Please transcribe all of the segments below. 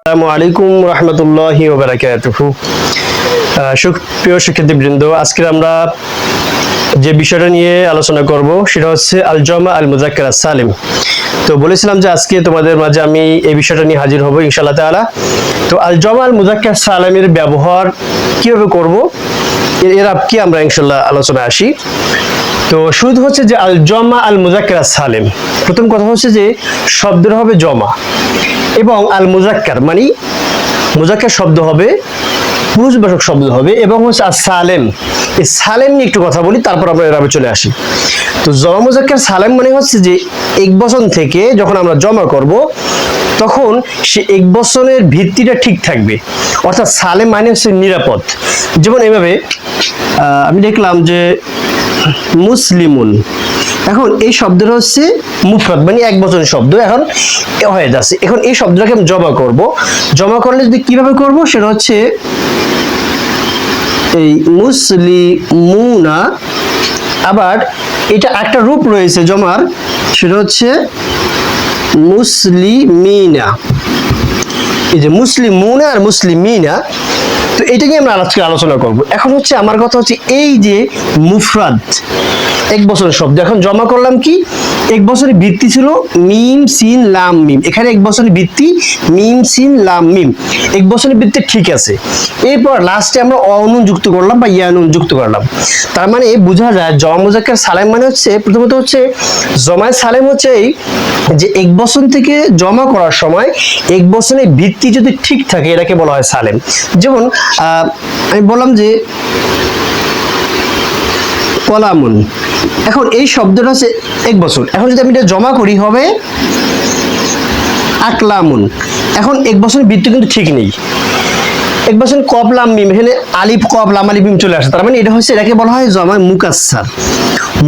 আসসালামু আলাইকুম রহমতুল্লাহি ওয়া বারাকাতুহু। সুপ্রিয় শিক্ষার্থীবৃন্দ, আজকে আমরা যে বিষয়টা নিয়ে আলোচনা করব সেটা হচ্ছে আল জামা আল মুযাক্কার সালিম। তো বলেছিলাম যে আজকে তোমাদের মাঝে আমি এই বিষয়টা নিয়ে হাজির হব ইনশাআল্লাহ তাআলা। তো আল জামা আল মুযাক্কার সালিমের ব্যবহার কিভাবে করব এর কি আমরা ইনশাআল্লাহ আলোচনা আসি। তো শুরু হচ্ছে যে আল জামা আল মুযাক্কার সালিম। প্রথম কথা হচ্ছে যে শব্দটা হবে জমা এবং আল মুযাক্কার মানে মুযাক্কার শব্দ হবে, পুরুষবাচক শব্দ হবে এবং হচ্ছে আর সালেম। এই সালেম নিয়ে একটু কথা বলি, তারপর আমরা এরাবে চলে আসি। তো জমা মুযাক্কার সালেম মানে হচ্ছে যে এক বচন থেকে যখন আমরা জমা করব তখন সে এক বচনের ভিত্তিটা ঠিক থাকবে, অর্থাৎ সালেম মানে হচ্ছে নিরাপদ। যেমন এইভাবে আমি দেখলাম যে মুসলিমুন, এখন এই শব্দটা হচ্ছে মুফরাদ মানে এক বচনের শব্দ, এখন হয়ে যাচ্ছে। এখন এই শব্দটাকে আমি জমা করব, জমা করলে যদি কিভাবে করব সেটা হচ্ছে এই মুসলিমুনা, আবার এটা একটা রূপ রয়েছে জমার, সেটা হচ্ছে মুসলিমিনা। এই যে মুসলিমুনা আর মুসলিমিনা, তো এটাকে আমরা আজকে আলোচনা করব। এখন হচ্ছে আমার কথা হচ্ছে এই যে মুফরাদ এক বছরের শব্দ, এখন জমা করলাম কি এক বছরের ভিত্তি ছিল মিম সিন লাম মিম, এখানে এক বছরের ভিত্তি মিম সিন লাম মিম, এক বছরের ভিত্তি ঠিক আছে। এরপর লাস্টে আমরা অনুন যুক্ত করলাম বা ইয়ানুন যুক্ত করলাম, তার মানে বোঝা যায় জমা মুযাক্কার সালেম মানে হচ্ছে প্রথমত হচ্ছে জমায় সালেম হচ্ছে এই যে এক বছর থেকে জমা করার সময় এক বছরের ভিত্তি যদি ঠিক থাকে এটাকে বলা হয় সালেম। যেমন আমি বললাম যে কলামুন, এখন এই শব্দটা হচ্ছে এক বছর, এখন যদি আমি এটা জমা করি হবে আকলামুন। এখন এক বছরের ভিত্তি কিন্তু ঠিক নেই, এক বছর কফ লাম মিম, এখানে আলিফ কফ লাম আলিফ মিম চলে আসে, তার মানে এটা হচ্ছে এটাকে বলা হয় জমা মুকাসসার।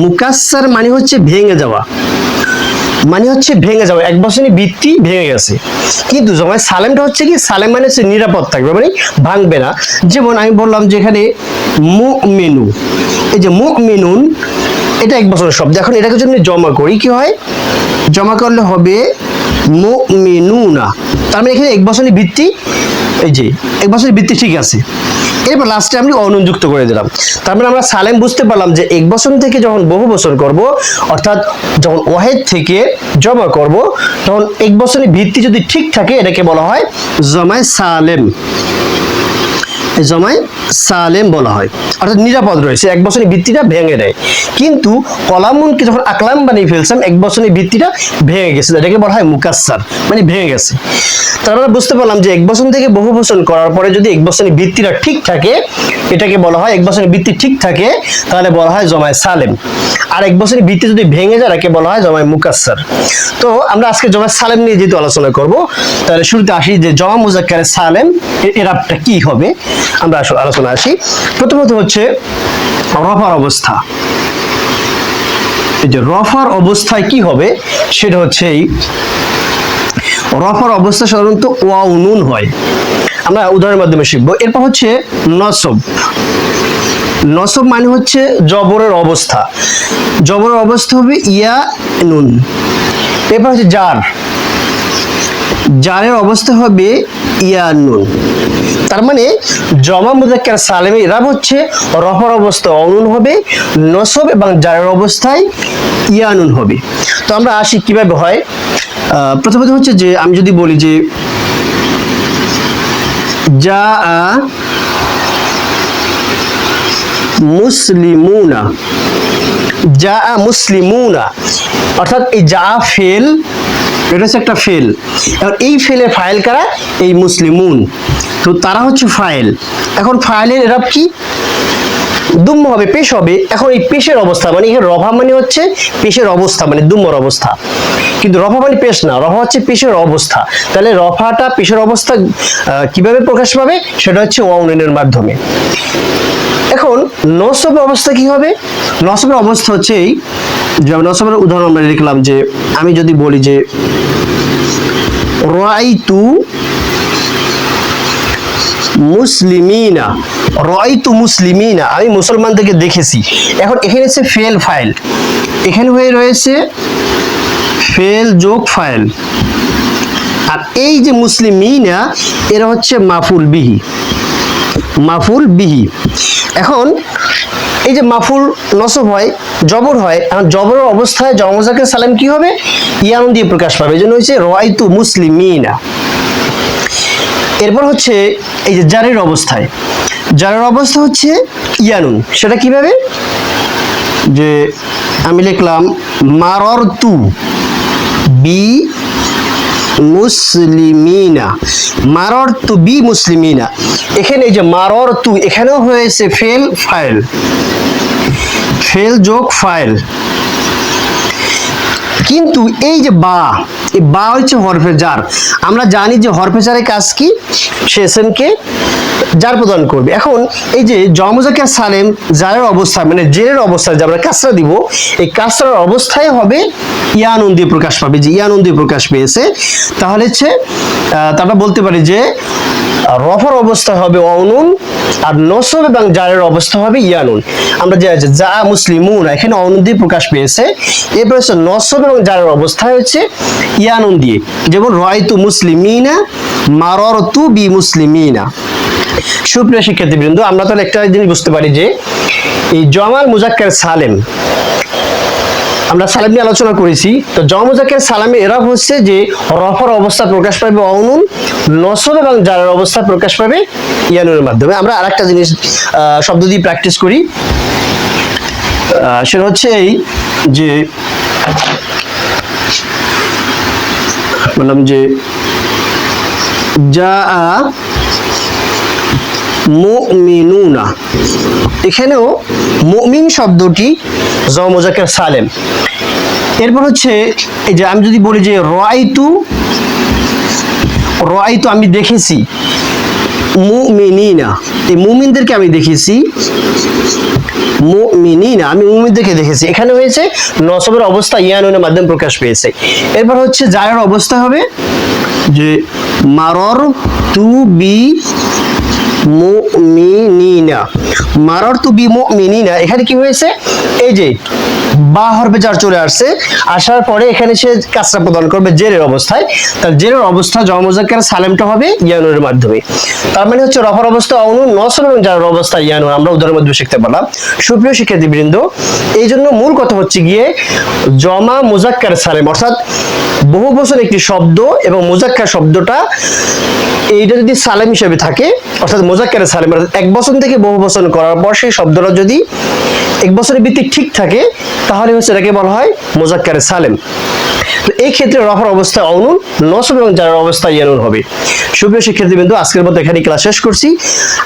মুকাসসার মানে হচ্ছে ভেঙে যাওয়া, মানে হচ্ছে ভেঙে যাওয়া, এক বছরের ভিত্তি ভেঙে গেছে। কিন্তু জমায় সালেমটা হচ্ছে কি, সালেম মানে হচ্ছে নিরাপদ থাকবে, মানে ভাঙবে না। যেমন আমি বললাম যে এখানে মুমিনু, এই যে মুমিনুন এটা এক বছরের শব্দ, এখন এটাকে যদি জমা করি কি হয়, জমা করলে হবে মুমিনুনা, তার মানে এখানে এক বছরের ভিত্তি, এই যে এক বছরের ভিত্তি ঠিক আছে। এরপর লাস্টে আমি অনুন যুক্ত করে দিলাম, তার মানে আমরা সালেম বুঝতে পারলাম যে এক বছর থেকে যখন বহু বছর করব, অর্থাৎ যখন ওয়াহিদ থেকে জমা করব তখন এক বছরের ভিত্তি যদি ঠিক থাকে এটাকে বলা হয় জমায় সালেম, জমায় সালেম বলা হয়, অর্থাৎ নিরাপদ রয়েছে, এক বছরের ভিত্তিটা ভেঙে দেয়। কিন্তু কলামুনকে যখন আকলাম বানিয়ে ফেলছিলাম এক বছরের ভিত্তিটা ভেঙে গেছে, এটাকে বলা হয় মুকাসসার, মানে ভেঙে গেছে। তার মানে বুঝতে পারলাম যে এক বছর থেকে বহু বছর করার পরে যদি এক বছরের ভিত্তিটা ঠিক থাকে এটাকে বলা হয়, এক বছরের ভিত্তি ঠিক থাকে তাহলে বলা হয় জমায় সালেম, আর এক বছরের ভিত্তি যদি ভেঙে যায় এটাকে বলা হয় জমায় মুকাসসার। তো আমরা আজকে জমায় সালেম নিয়ে যেহেতু আলোচনা করব, তাহলে শুরুতে আসি যে জমা মুযাক্কার সালেম এর আপটা কি হবে, আমরা আসলে আলোচনা আসি। প্রথমত হচ্ছে রফার অবস্থা। এই যে রফার অবস্থায় কি হবে সেটা হচ্ছে এই রফার অবস্থা সাধারণত ওয়াও নুন হয়, আমরা উদাহরণের মাধ্যমে শিখবো। এরপর হচ্ছে নসব। নসব মানে হচ্ছে জবরের অবস্থা, জবরের অবস্থা হবে ইয়া নুন। এরপর হচ্ছে জার, জারের অবস্থা হবে ইয়া নুন। তার মানে জমা মুযাক্কার সালেমের ইরাব হচ্ছে রফার অবস্থা অনুন হবে, নসব এবং জারের অবস্থায় ইয়া নুন হবে। তো আমরা আসি কিভাবে হয়। প্রথমত হচ্ছে যে আমি যদি বলি যে জা মুসলিমুনা, জা মুসলিমুনা, অর্থাৎ এই যা ফেল, এটা হচ্ছে একটা ফেল, এখন এই ফেলে ফাইল কারা, এই মুসলিমুন, তো তারা হচ্ছে ফাইল। এখন ফাইলের এরাব কি, দুম্ম হবে, পেশ হবে। এখন এই পেশের অবস্থা মানে এখানে রফা মানে হচ্ছে পেশের অবস্থা, মানে দুম্মর অবস্থা, কিন্তু রফা মানে পেশ না, রফা হচ্ছে পেশের অবস্থা। তাহলে রফাটা পেশের অবস্থা কিভাবে প্রকাশ পাবে সেটা হচ্ছে ওয়াও নুনের মাধ্যমে। এখন নসবের অবস্থা কি হবে, নসবের অবস্থা হচ্ছে এই যে নসবের উদাহরণ আমরা লিখলাম যে আমি যদি বলি যে রাআইতু মুসলিমিনা, রাআইতু মুসলিমিনা, আমি মুসলমানদেরকে দেখেছি। এখন এখানে হচ্ছে ফেল ফাইল, এখানে হয়ে রয়েছে ফেল যোগ ফাইল, আর এই যে মুসলিমিনা এরা হচ্ছে মাফুল বিহি, মাফুল বিহি। এখন এই যে মাফুল নসব হয়, জবর হয়, এখন জবরের অবস্থায় জমা মুজাক্কার সালিম কি হবে? ইয়ানুন দিয়ে প্রকাশ পাবে, এই জন্য হচ্ছে রাআইতু মুসলিমিনা। এরপর হচ্ছে এই যে জারের অবস্থায়, জারের অবস্থা হচ্ছে ইয়ানুন, সেটা কিভাবে? যে আমি লিখলাম মাররতু বি মুসলিমিনা, মাররতু বি মুসলিমিনা। এখানে এই যে মাররতু এখানেও হয়েছে ফেল ফাইল, ফেল যোগ ফাইল, কিন্তু এই যে বা, এই বা হচ্ছে হরফে জার। আমরা জানি যে হরফে জারের কাজ কি? সে এসএমকে জার প্রদান করবে। এখন এই যে জমা মুজাক্কার সালিম জারের অবস্থা মানে জেরের অবস্থায় যে আমরা কাসরা দিব, এই কাসরার অবস্থায় হবে ইয়ানুন দিয়ে প্রকাশ পাবে, যে ইয়ানুন দিয়ে প্রকাশ পেয়েছে। তাহলে হচ্ছে তারা বলতে পারে যে রফার অবস্থা হবে অনুন, আর নসব এবং জারের অবস্থা হবে ইয়ানুন। আমরা যে যা মুসলিমুন এখানে অনুন দিয়ে প্রকাশ পেয়েছে, এরপর হচ্ছে নসব এবং জারের অবস্থা হচ্ছে ইয়ানুন দিয়ে, যেমন রাআইতু মুসলিমিনা মাররতু বি মুসলিমিনা। সুপ্রিয় শিক্ষার্থীবৃন্দ, আমরা তাহলে একটা জিনিস বুঝতে পারি যে এই জমাল মুজাক্কার সালেম, আমরা সালাম নিয়ে আলোচনা করেছি। তো জমা মুজাক্কার সালামে এরাব হচ্ছে যে রফার অবস্থা প্রকাশ পাবে অনুন, নসব এবং জারের অবস্থা প্রকাশ পাবে ইয়ানুনের মাধ্যমে। আমরা আরেকটা জিনিস শব্দ দিয়ে প্র্যাকটিস করি, সেটা হচ্ছে এই যে বললাম যে যা মুমিনুনা, এখানেও মুমিন শব্দটি জমা মুজাক্কার সালেম। এরপর হচ্ছে এই যে আমি যদি বলি যে রাআইতু, রাআইতু আমি দেখেছি, মুমিনিনা এই মুমিনদেরকে আমি দেখেছি, মুমিনিনা আমি মুমিনদেরকে দেখেছি, এখানে হয়েছে নসবের অবস্থা ইয়ানুনের মাধ্যমে প্রকাশ পেয়েছে। এরপর হচ্ছে জারের অবস্থা হবে যে মাররতু বি মুমিনিনা, মাররতু বি মুমিনিনা। এখানে কি হয়েছে? এই যে বা হরফে জার চলে আসছে, আসার পরে এখানে সে কাসরা প্রদান করবে জেরের অবস্থায়। তার জেরের অবস্থা জমা মুজাক্কার সালেমটা হবে ইয়ানুনের মাধ্যমে। তার মানে হচ্ছে রফার অবস্থা অনুন, নসব এবং জারের অবস্থা ইয়ানুন। আমরা উদাহরণের মধ্যে শিখতে পারলাম। সুপ্রিয় শিক্ষার্থীবৃন্দ, এই জন্য মূল কথা হচ্ছে গিয়ে জমা মুজাক্কার সালেম অর্থাৎ বহু বচন একটি শব্দ এবং মুজাক্কার শব্দটা এইটা যদি সালেম হিসেবে থাকে, অর্থাৎ মুজাক্কার সালেম এক বচন থেকে বহু বচন করার পর সেই শব্দটা যদি এক বছরের ভিত্তিক ঠিক থাকে, তাহলে হচ্ছে এটাকে বলা হয় মুজাক্কার সালেম। তো এই ক্ষেত্রে রফার অবস্থা অনুন, নসব এবং জারের অবস্থা ইয়ানুন হবে। সুপ্রিয় শিক্ষার্থীবৃন্দ, আজকের মতো এখানে ক্লাস শেষ করছি।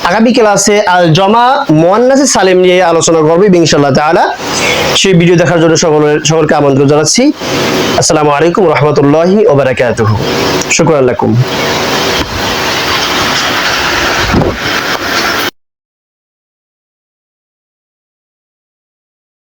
আগামী ক্লাসে আল জমা মুয়ান্নাসে সালেম নিয়ে আলোচনা করব ইনশাআল্লাহ তাআলা। সেই ভিডিও দেখার জন্য সকলকে আমন্ত্রণ জানাচ্ছি। আসসালামু আলাইকুম ওয়া রাহমাতুল্লাহি ওয়া বারাকাতুহু। শুকরান লাকুম।